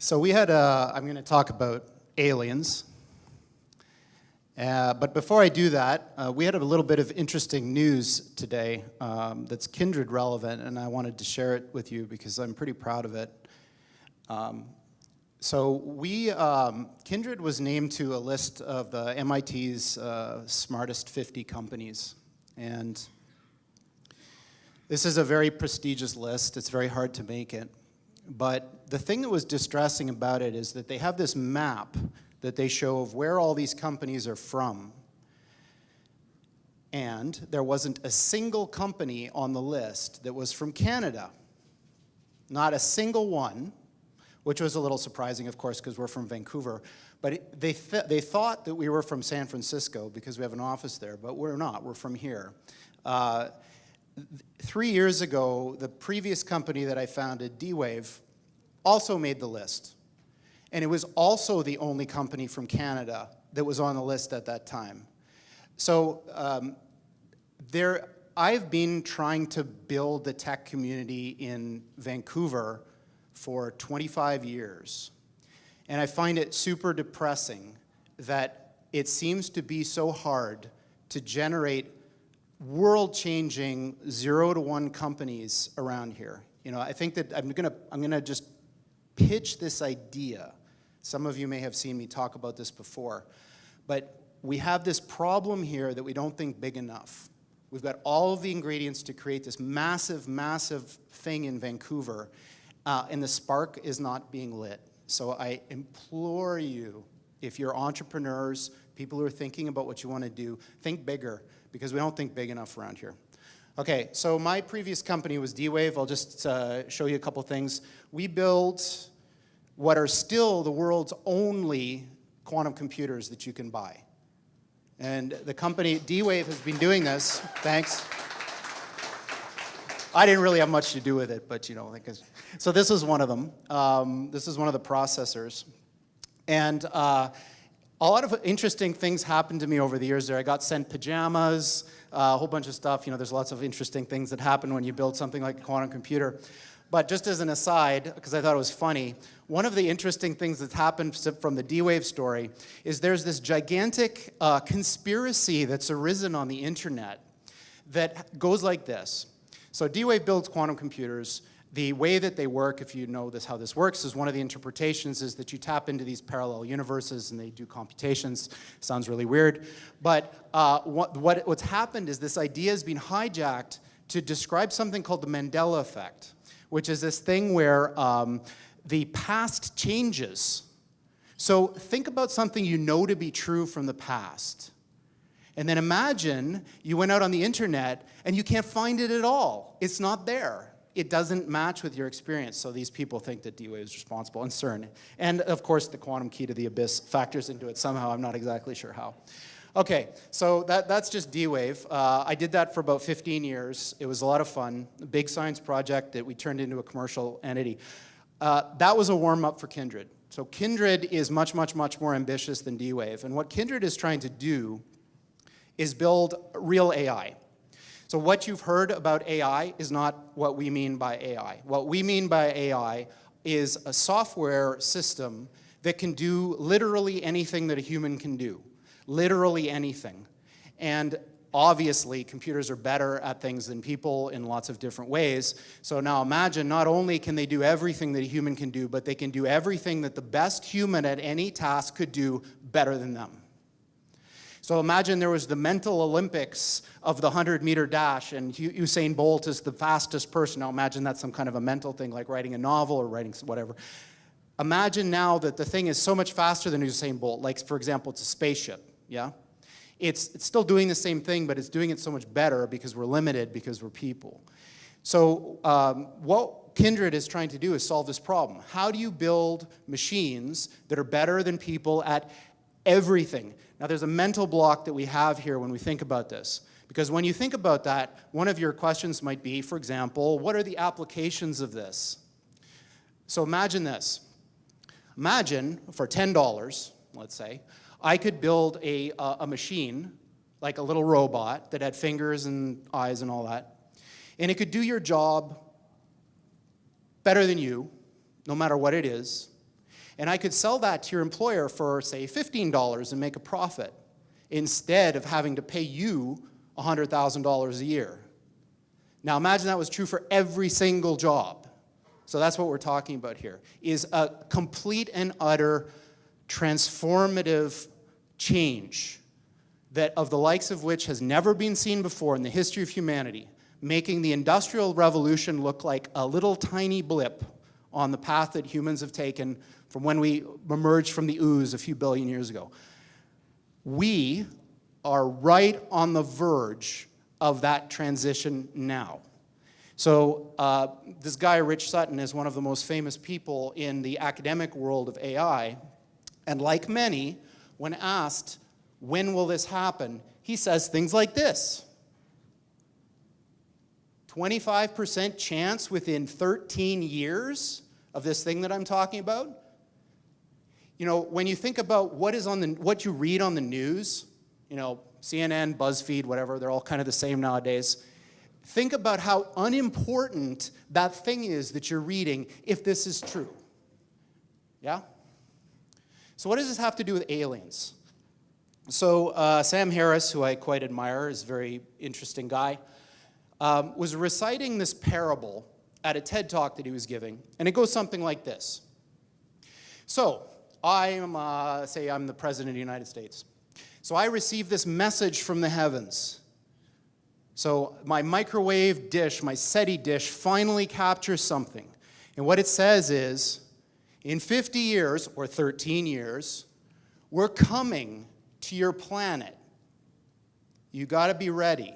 So I'm going to talk about aliens. But before I do that, we had a little bit of interesting news today that's Kindred relevant, and I wanted to share it with you because I'm pretty proud of it. Kindred was named to a list of the MIT's smartest 50 companies. And this is a very prestigious list. It's very hard to make it. But the thing that was distressing about it is that they have this map that they show of where all these companies are from. And there wasn't a single company on the list that was from Canada. Not a single one, which was a little surprising, of course, because we're from Vancouver. But they thought that we were from San Francisco because we have an office there, but we're not. We're from here. 3 years ago, the previous company that I founded, D-Wave, also made the list. And it was also the only company from Canada that was on the list at that time. So I've been trying to build the tech community in Vancouver for 25 years. And I find it super depressing that it seems to be so hard to generate world-changing 0 to 1 companies around here. You know, I think that I'm gonna just pitch this idea. Some of you may have seen me talk about this before, but we have this problem here that we don't think big enough. We've got all of the ingredients to create this massive, massive thing in Vancouver, and the spark is not being lit. So I implore you, if you're entrepreneurs, people who are thinking about what you want to do, think bigger, because we don't think big enough around here. Okay, so my previous company was D-Wave. I'll just show you a couple things. We built what are still the world's only quantum computers that you can buy. And the company, D-Wave, has been doing this. Thanks. I didn't really have much to do with it, but you know, so this is one of them. This is one of the processors. And a lot of interesting things happened to me over the years there. I got sent pajamas, a whole bunch of stuff. You know, there's lots of interesting things that happen when you build something like a quantum computer. But just as an aside, because I thought it was funny, one of the interesting things that's happened from the D-Wave story is there's this gigantic conspiracy that's arisen on the internet that goes like this. So D-Wave builds quantum computers. The way that they work, if you know how this works, is one of the interpretations is that you tap into these parallel universes and they do computations. Sounds really weird. But what's happened is this idea has been hijacked to describe something called the Mandela effect, which is this thing where the past changes. So think about something you know to be true from the past. And then imagine you went out on the internet and you can't find it at all. It's not there. It doesn't match with your experience. So these people think that D-Wave is responsible, and CERN. And of course, the quantum key to the abyss factors into it somehow. I'm not exactly sure how. Okay, so that's just D-Wave. I did that for about 15 years. It was a lot of fun. A big science project that we turned into a commercial entity. That was a warm-up for Kindred. So Kindred is much, much, much more ambitious than D-Wave. And what Kindred is trying to do is build real AI. So what you've heard about AI is not what we mean by AI. What we mean by AI is a software system that can do literally anything that a human can do. Literally anything. And obviously, computers are better at things than people in lots of different ways. So now imagine, not only can they do everything that a human can do, but they can do everything that the best human at any task could do better than them. So imagine there was the mental Olympics of the 100-meter dash, and Usain Bolt is the fastest person. Now imagine that's some kind of a mental thing, like writing a novel or writing whatever. Imagine now that the thing is so much faster than Usain Bolt. Like, for example, it's a spaceship, yeah? It's still doing the same thing, but it's doing it so much better because we're limited, because we're people. So what Kindred is trying to do is solve this problem. How do you build machines that are better than people at everything? Now, there's a mental block that we have here when we think about this. Because when you think about that, one of your questions might be, for example, what are the applications of this? So imagine this. Imagine, for $10, let's say, I could build a machine, like a little robot, that had fingers and eyes and all that. And it could do your job better than you, no matter what it is. And I could sell that to your employer for, say, $15 and make a profit instead of having to pay you $100,000 a year. Now imagine that was true for every single job. So that's what we're talking about here, is a complete and utter transformative change that of the likes of which has never been seen before in the history of humanity, making the Industrial Revolution look like a little tiny blip on the path that humans have taken from when we emerged from the ooze a few billion years ago. We are right on the verge of that transition now. So this guy, Rich Sutton, is one of the most famous people in the academic world of AI. And like many, when asked, when will this happen, he says things like this. 25% chance within 13 years of this thing that I'm talking about. You know, when you think about what you read on the news, you know, CNN, BuzzFeed, whatever, they're all kind of the same nowadays. Think about how unimportant that thing is that you're reading if this is true. Yeah? So what does this have to do with aliens? So Sam Harris, who I quite admire, is a very interesting guy, was reciting this parable at a TED Talk that he was giving, and it goes something like this. So, say I'm the President of the United States. So I receive this message from the heavens. So my microwave dish, my SETI dish, finally captures something. And what it says is, in 50 years, or 13 years, we're coming to your planet. You got to be ready.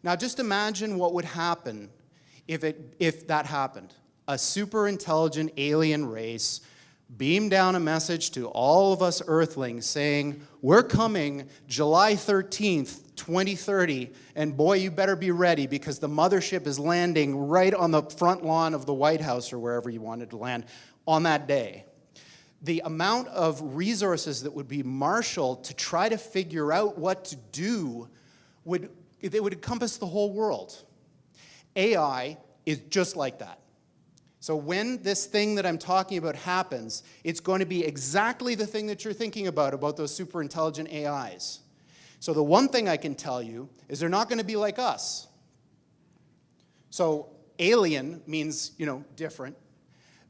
Now just imagine what would happen if that happened. A super intelligent alien race beamed down a message to all of us Earthlings saying, we're coming July 13th, 2030, and boy, you better be ready because the mothership is landing right on the front lawn of the White House or wherever you wanted to land on that day. The amount of resources that would be marshaled to try to figure out what to do would encompass the whole world. AI is just like that. So when this thing that I'm talking about happens, it's going to be exactly the thing that you're thinking about those super intelligent AIs. So the one thing I can tell you is they're not going to be like us. So alien means, you know, different.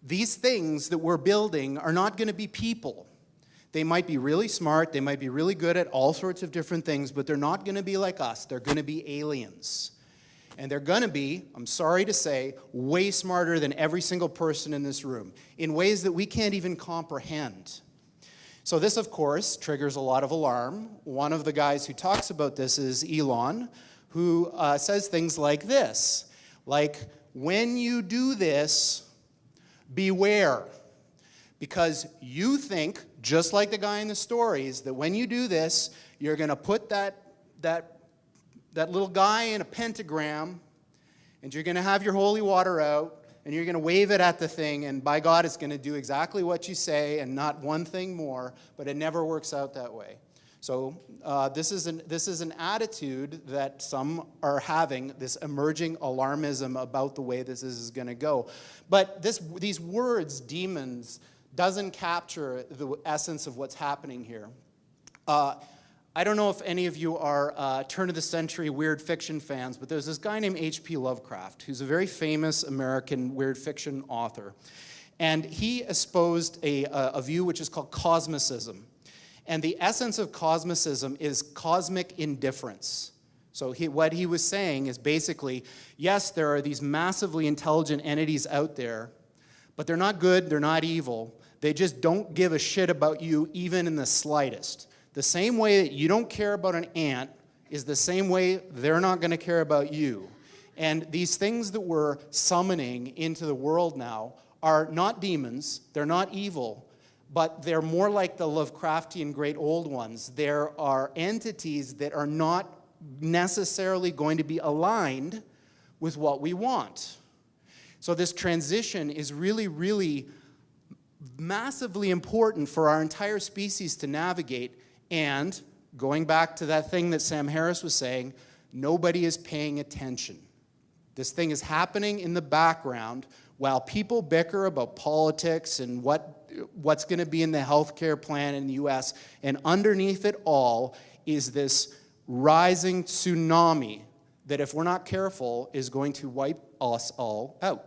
These things that we're building are not going to be people. They might be really smart, they might be really good at all sorts of different things, but they're not going to be like us. They're going to be aliens. And they're going to be, I'm sorry to say, way smarter than every single person in this room in ways that we can't even comprehend. So this, of course, triggers a lot of alarm. One of the guys who talks about this is Elon, who says things like this, like, when you do this, beware. Because you think, just like the guy in the stories, that when you do this, you're going to put that little guy in a pentagram, and you're going to have your holy water out, and you're going to wave it at the thing, and by God, it's going to do exactly what you say and not one thing more, but it never works out that way. So this is an attitude that some are having, this emerging alarmism about the way this is going to go. But these words, demons, doesn't capture the essence of what's happening here. I don't know if any of you are turn-of-the-century weird fiction fans, but there's this guy named H.P. Lovecraft, who's a very famous American weird fiction author. And he espoused a view which is called cosmicism. And the essence of cosmicism is cosmic indifference. So what he was saying is basically, yes, there are these massively intelligent entities out there, but they're not good, they're not evil. They just don't give a shit about you even in the slightest. The same way that you don't care about an ant is the same way they're not going to care about you. And these things that we're summoning into the world now are not demons, they're not evil, but they're more like the Lovecraftian great old ones. There are entities that are not necessarily going to be aligned with what we want. So this transition is really, really massively important for our entire species to navigate. And going back to that thing that Sam Harris was saying, nobody is paying attention. This thing is happening in the background. while people bicker about politics and what's going to be in the healthcare plan in the US, and underneath it all is this rising tsunami that, if we're not careful, is going to wipe us all out.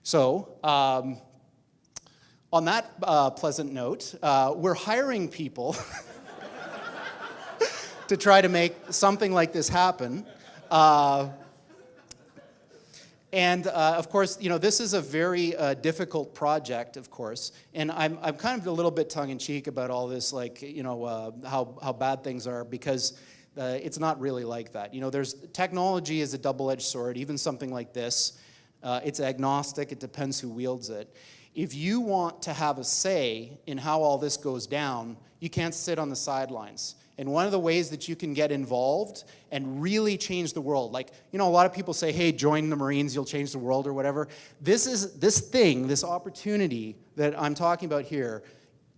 So, on that pleasant note, we're hiring people to try to make something like this happen. Of course, this is a very difficult project, of course. And I'm kind of a little bit tongue-in-cheek about all this, like, how bad things are, because it's not really like that. Technology is a double-edged sword, even something like this. It's agnostic. It depends who wields it. If you want to have a say in how all this goes down, you can't sit on the sidelines. And one of the ways that you can get involved and really change the world, like, a lot of people say, hey, join the Marines, you'll change the world or whatever. This opportunity that I'm talking about here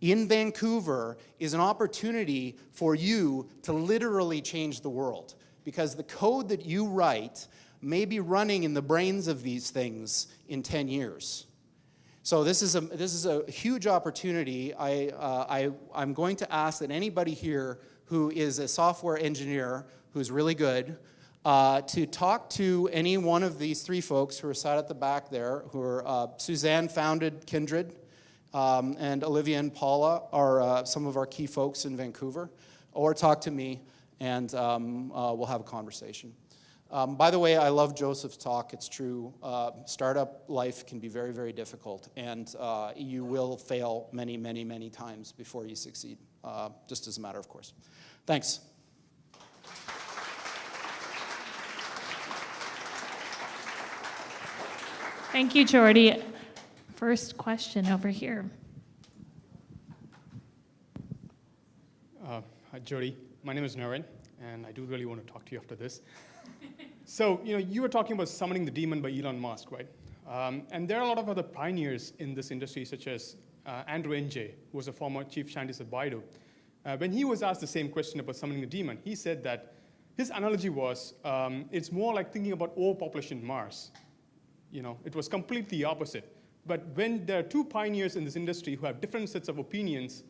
in Vancouver is an opportunity for you to literally change the world. Because the code that you write may be running in the brains of these things in 10 years. So this is a huge opportunity. I'm going to ask that anybody here who is a software engineer who's really good to talk to any one of these three folks who are sat at the back there, who are Suzanne founded Kindred, and Olivia and Paula are some of our key folks in Vancouver, or talk to me, and we'll have a conversation. By the way, I love Joseph's talk. It's true. Startup life can be very, very difficult, and you will fail many, many, many times before you succeed, just as a matter of course. Thanks. Thank you, Geordie. First question over here. Hi, Geordie. My name is Naren, and I do really want to talk to you after this. So, you were talking about summoning the demon by Elon Musk, right? And there are a lot of other pioneers in this industry, such as Andrew Ng, who was a former chief scientist at Baidu. When he was asked the same question about summoning the demon, he said that his analogy was, it's more like thinking about overpopulation in Mars. It was completely opposite. But when there are two pioneers in this industry who have different sets of opinions,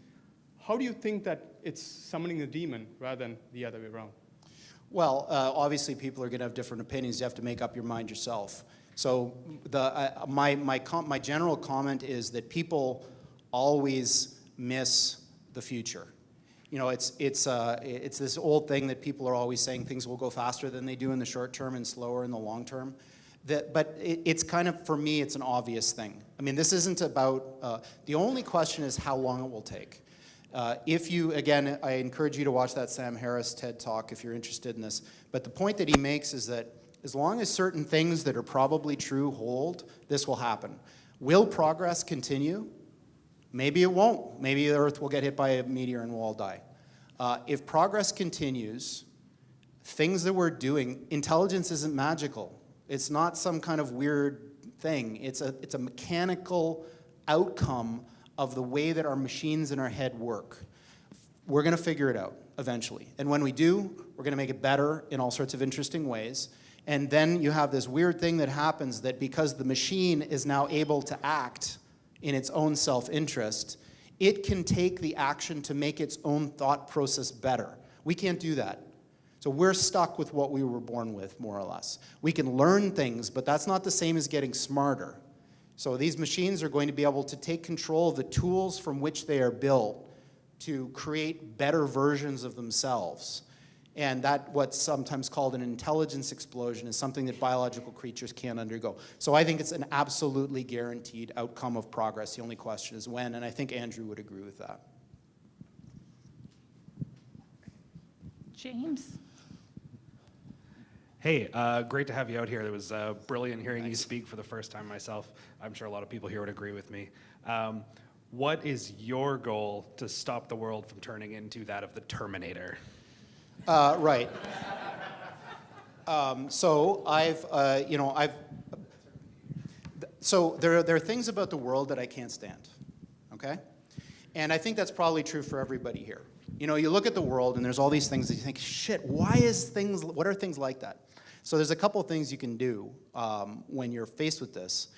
how do you think that it's summoning the demon rather than the other way around? Well, obviously people are going to have different opinions. You have to make up your mind yourself. So my general comment is that people always miss the future. It's this old thing that people are always saying things will go faster than they do in the short term and slower in the long term. But it's kind of, for me, it's an obvious thing. I mean, this isn't about, the only question is how long it will take. Again, I encourage you to watch that Sam Harris TED Talk if you're interested in this. But the point that he makes is that as long as certain things that are probably true hold, this will happen. Will progress continue? Maybe it won't. Maybe the Earth will get hit by a meteor and we'll all die. If progress continues, things that we're doing, intelligence isn't magical. It's not some kind of weird thing. It's a mechanical outcome of the way that our machines in our head work. We're going to figure it out eventually. And when we do, we're going to make it better in all sorts of interesting ways. And then you have this weird thing that happens that because the machine is now able to act in its own self-interest, it can take the action to make its own thought process better. We can't do that. So we're stuck with what we were born with, more or less. We can learn things, but that's not the same as getting smarter. So these machines are going to be able to take control of the tools from which they are built to create better versions of themselves. And that, what's sometimes called an intelligence explosion, is something that biological creatures can't undergo. So I think it's an absolutely guaranteed outcome of progress. The only question is when, and I think Andrew would agree with that. James. Hey, great to have you out here. It was brilliant hearing you speak for the first time myself. I'm sure a lot of people here would agree with me. What is your goal to stop the world from turning into that of the Terminator? Right. So there are things about the world that I can't stand, okay? And I think that's probably true for everybody here. You look at the world and there's all these things that you think, shit, what are things like that? So there's a couple of things you can do when you're faced with this.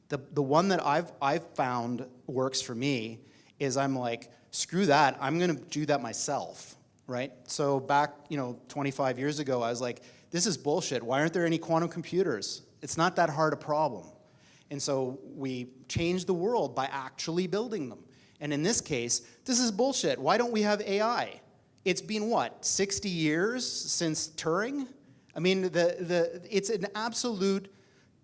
The one that I've found works for me is I'm like, screw that, I'm gonna do that myself, right? So back 25 years ago, I was like, this is bullshit. Why aren't there any quantum computers? It's not that hard a problem. And so we changed the world by actually building them. And in this case, this is bullshit. Why don't we have AI? It's been, what, 60 years since Turing? I mean, it's an absolute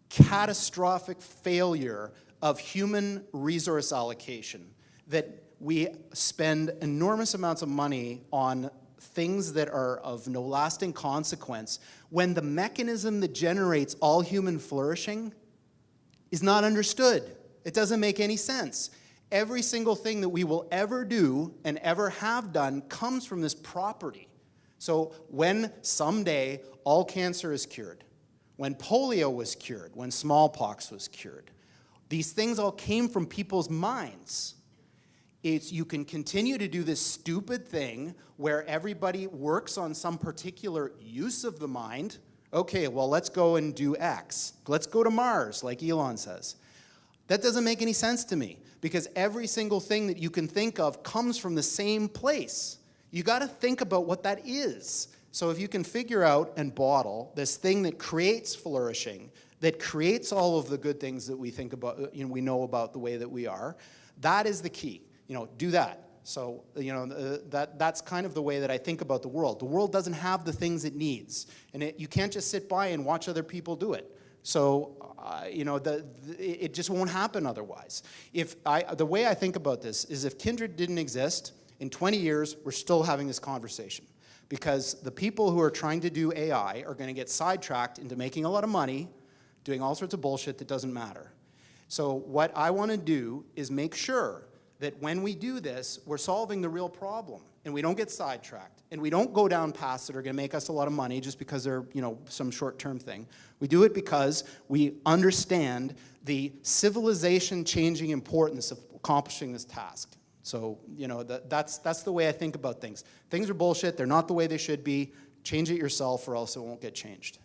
catastrophic failure of human resource allocation that we spend enormous amounts of money on things that are of no lasting consequence when the mechanism that generates all human flourishing is not understood. It doesn't make any sense. Every single thing that we will ever do and ever have done comes from this property. So when someday all cancer is cured, when polio was cured, when smallpox was cured, these things all came from people's minds. You can continue to do this stupid thing where everybody works on some particular use of the mind. Okay, well, let's go and do X. Let's go to Mars, like Elon says. That doesn't make any sense to me, because every single thing that you can think of comes from the same place. You got to think about what that is. So if you can figure out and bottle this thing that creates flourishing, that creates all of the good things that we think about, we know about the way that we are, that is the key. Do that. So, that's kind of the way that I think about the world. The world doesn't have the things it needs, and you can't just sit by and watch other people do it. So, it just won't happen otherwise. The way I think about this is if Kindred didn't exist, in 20 years, we're still having this conversation. Because the people who are trying to do AI are going to get sidetracked into making a lot of money, doing all sorts of bullshit that doesn't matter. So what I want to do is make sure that when we do this, we're solving the real problem, and we don't get sidetracked, and we don't go down paths that are going to make us a lot of money just because they're, some short-term thing. We do it because we understand the civilization-changing importance of accomplishing this task. So, that's the way I think about things. Things are bullshit. They're not the way they should be. Change it yourself, or else it won't get changed.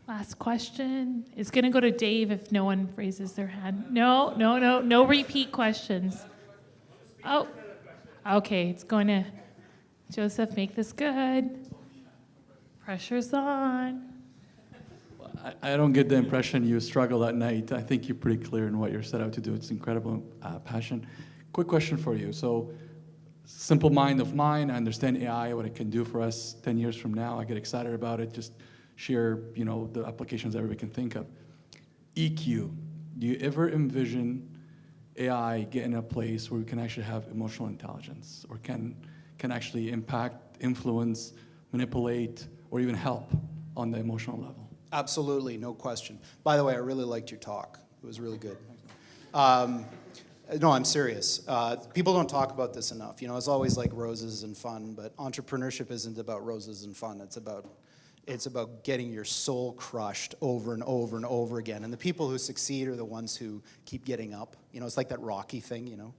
Last question is going to go to Dave if no one raises their hand. No repeat questions. Oh, okay, it's going to, Joseph, make this good. Pressure's on. I don't get the impression you struggle at night. I think you're pretty clear in what you're set out to do. It's incredible passion. Quick question for you. So, simple mind of mine, I understand AI, what it can do for us 10 years from now. I get excited about it. Just share, the applications everybody can think of. EQ. Do you ever envision AI getting a place where we can actually have emotional intelligence, or can actually impact, influence, manipulate, or even help on the emotional level? Absolutely, no question. By the way, I really liked your talk. It was really good. No, I'm serious. People don't talk about this enough. It's always like roses and fun, but entrepreneurship isn't about roses and fun. It's about getting your soul crushed over and over and over again. And the people who succeed are the ones who keep getting up. It's like that Rocky thing,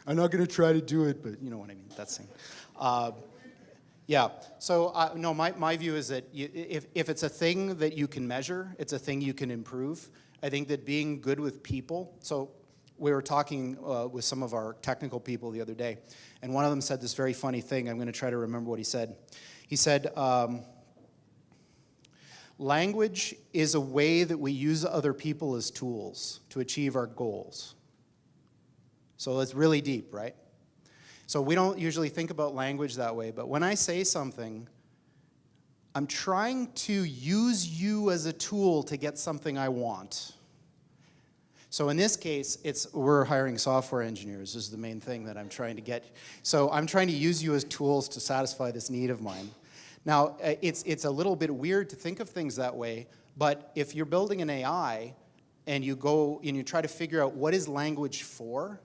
I'm not going to try to do it, but you know what I mean, that thing. Yeah, so no, my view is that if it's a thing that you can measure, it's a thing you can improve. I think that being good with people, so we were talking with some of our technical people the other day, and one of them said this very funny thing. I'm going to try to remember what he said. He said, language is a way that we use other people as tools to achieve our goals. So it's really deep, right? So we don't usually think about language that way, but when I say something, I'm trying to use you as a tool to get something I want. So in this case, we're hiring software engineers. This is the main thing that I'm trying to get. So I'm trying to use you as tools to satisfy this need of mine. Now, it's a little bit weird to think of things that way, but if you're building an AI and you go and you try to figure out what is language for,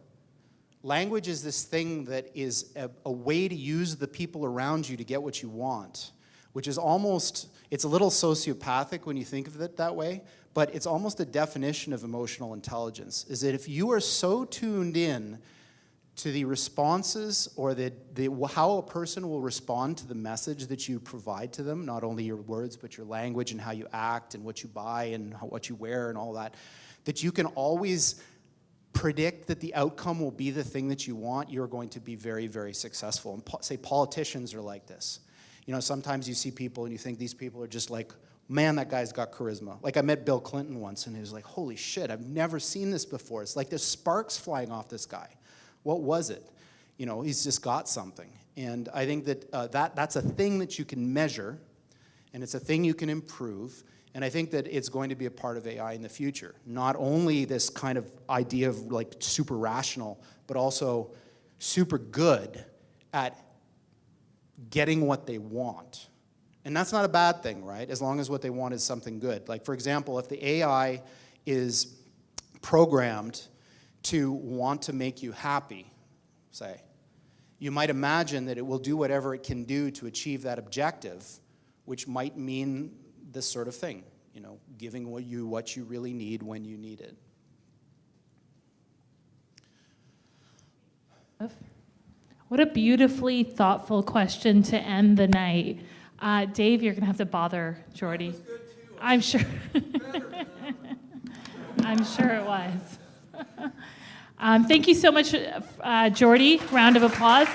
language is this thing that is a way to use the people around you to get what you want, which is almost, it's a little sociopathic when you think of it that way, but it's almost a definition of emotional intelligence, is that if you are so tuned in to the responses or how a person will respond to the message that you provide to them, not only your words, but your language and how you act and what you buy and what you wear and all that you can always predict that the outcome will be the thing that you want, you're going to be very, very successful. And say politicians are like this. You know, sometimes you see people and you think these people are just like, man, that guy's got charisma. Like I met Bill Clinton once and he was like, holy shit, I've never seen this before. It's like there's sparks flying off this guy. What was it? You know, he's just got something. And I think that, that's a thing that you can measure, and it's a thing you can improve. And I think that it's going to be a part of AI in the future. Not only this kind of idea of like super rational, but also super good at getting what they want. And that's not a bad thing, right? As long as what they want is something good. Like for example, if the AI is programmed to want to make you happy, say, you might imagine that it will do whatever it can do to achieve that objective, which might mean this sort of thing, you know, giving what you really need when you need it. What a beautifully thoughtful question to end the night. Dave, you're going to have to bother Geordie. That was good too. I'm sure. I'm sure it was. Thank you so much, Geordie. Round of applause.